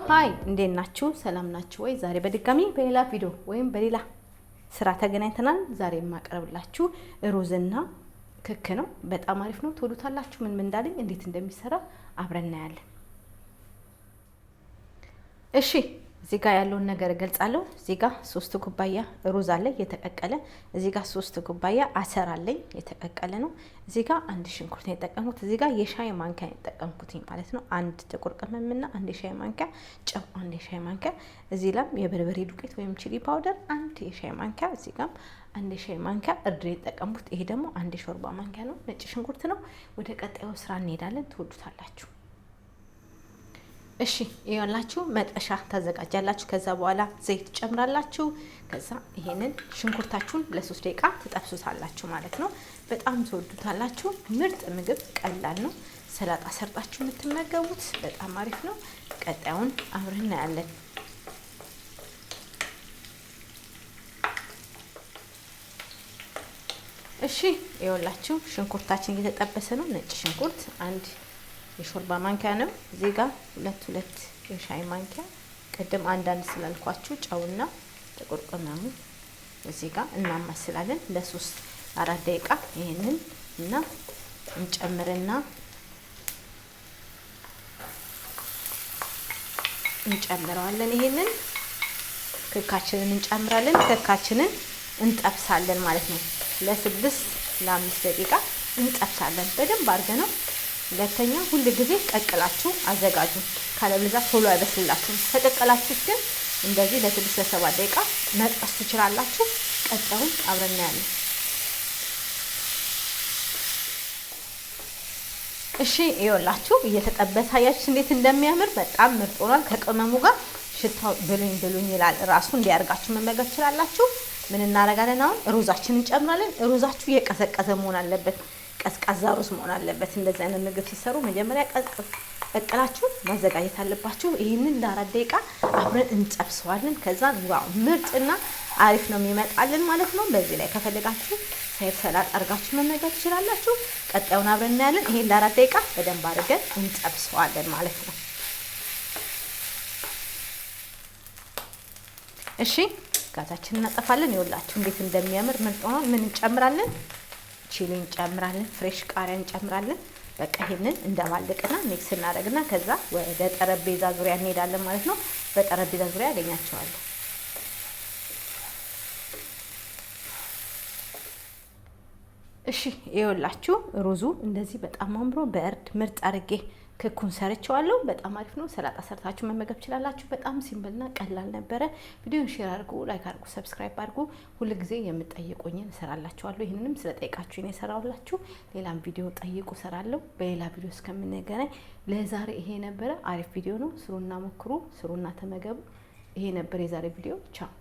ሃይ እንዴት ናችሁ? ሰላም ናችሁ ወይ? ዛሬ በድጋሚ በሌላ ቪዲዮ ወይም በሌላ ስራ ተገናኝተናል። ዛሬ የማቀርብላችሁ ሩዝና ክክ ነው። በጣም አሪፍ ነው። ትወዱታላችሁ። ምን እንዳለኝ እንዴት እንደሚሰራ አብረን እናያለን። እሺ እዚህ ጋር ያለውን ነገር እገልጻለሁ። እዚህ ጋር 3 ኩባያ ሩዝ አለ የተቀቀለ። እዚህ ጋር 3 ኩባያ አተር አለኝ የተቀቀለ ነው። እዚህ ጋር 1 ሽንኩርት ነው የተጠቀምኩት። እዚህ ጋር የሻይ ማንኪያ የተጠቀምኩት ማለት ነው። 1 ጥቁር ቅመምና 1 የሻይ ማንኪያ ጨው፣ 1 የሻይ ማንኪያ። እዚህ ላይ የበርበሬ ዱቄት ወይም ቺሊ ፓውደር 1 የሻይ ማንኪያ። እዚህ ጋር 1 የሻይ ማንኪያ እርድ የተጠቀምኩት። ይሄ ደግሞ 1 የሾርባ ማንኪያ ነው። ነጭ ሽንኩርት ነው። ወደ ቀጣዩ ስራ እንሄዳለን። ትወዱታላችሁ። እሺ ይኸውላችሁ መጥበሻ ታዘጋጃላችሁ። ከዛ በኋላ ዘይት ጨምራላችሁ። ከዛ ይሄንን ሽንኩርታችሁን ለ3 ደቂቃ ትጠብሱታላችሁ ማለት ነው። በጣም ትወዱታላችሁ። ምርጥ ምግብ፣ ቀላል ነው። ሰላጣ ሰርጣችሁ የምትመገቡት በጣም አሪፍ ነው። ቀጣዩን አብረን እናያለን። እሺ ይኸውላችሁ ሽንኩርታችን እየተጠበሰ ነው። ነጭ ሽንኩርት 1 የሾርባ ማንኪያ ነው። እዚህ ጋር 2 የሻይ ማንኪያ ቅድም አንዳንድ ስላልኳችሁ ጨውና ጥቁር ቅመሙ እዚህ ጋር እናማስላለን ለ3-4 ደቂቃ። ይሄንን እና እንጨምራለን። ይሄንን ክካችንን እንጨምራለን። ክካችንን እንጠብሳለን ማለት ነው። ለ6-5 ደቂቃ እንጠብሳለን በደንብ አድርገን ነው። ሁለተኛ ሁሉ ጊዜ ቀቅላችሁ አዘጋጁ። ካለበለዚያ ቶሎ አይበስልላችሁም። ተቀቅላችሁ ግን እንደዚህ ለ6-7 ደቂቃ መጥበስ ትችላላችሁ። ቀጣዩን አብረን እናያለን። እሺ ይኸውላችሁ እየተጠበሰ አያችሁ እንዴት እንደሚያምር በጣም ምርጥ ሆኗል። ከቅመሙ ጋር ሽታው ብሉኝ ይላል። ራሱ እንዲያርጋችሁ መመገብ ትችላላችሁ። ምን እናደርጋለን አሁን? ሩዛችንን እንጨምራለን። ሩዛችሁ የቀዘቀዘ መሆን አለበት። ቀዝቃዛ ሩዝ መሆን አለበት። እንደዚህ አይነት ምግብ ሲሰሩ መጀመሪያ ቀቅላችሁ ማዘጋጀት አለባችሁ። ይሄንን ለ4 ደቂቃ አብረን እንጠብሰዋለን። ከዛ ዋው ምርጥና አሪፍ ነው የሚመጣልን ማለት ነው። በዚህ ላይ ከፈለጋችሁ ሳይድ ሰላጣ አርጋችሁ መመገብ ትችላላችሁ። ቀጣዩን አብረን እናያለን። ይሄን ለ4 ደቂቃ በደንብ አድርገን እንጠብሰዋለን ማለት ነው። እሺ ጋዛችንን እናጠፋለን። ይኸውላችሁ እንዴት እንደሚያምር ምርጥ ነው። ምን እንጨምራለን? ቺሊ እንጨምራለን። ፍሬሽ ቃሪያ እንጨምራለን። በቃ ይሄንን እንደማልቅና ሚክስ እናደርግና ከዛ ወደ ጠረጴዛ ዙሪያ እንሄዳለን ማለት ነው። በጠረጴዛ ዙሪያ ያገኛቸዋለሁ። እሺ ይኸውላችሁ ሩዙ እንደዚህ በጣም አምሮ በእርድ ምርጥ አድርጌ ክኩን ሰርቻለሁ። በጣም አሪፍ ነው። ሰላጣ ሰርታችሁ መመገብ ትችላላችሁ። በጣም ሲምፕልና ቀላል ነበረ። ቪዲዮን ሼር አድርጉ፣ ላይክ አድርጉ፣ ሰብስክራይብ አድርጉ። ሁሉ ጊዜ የምትጠይቁኝን እሰራላችኋለሁ። ይሄንንም ስለጠይቃችሁኝ እሰራውላችሁ። ሌላም ቪዲዮ ጠይቁ እሰራለሁ። በሌላ ቪዲዮ እስከምንገናኝ ለዛሬ ይሄ ነበረ። አሪፍ ቪዲዮ ነው። ስሩና ሞክሩ፣ ስሩና ተመገቡ። ይሄ ነበር የዛሬ ቪዲዮ። ቻው።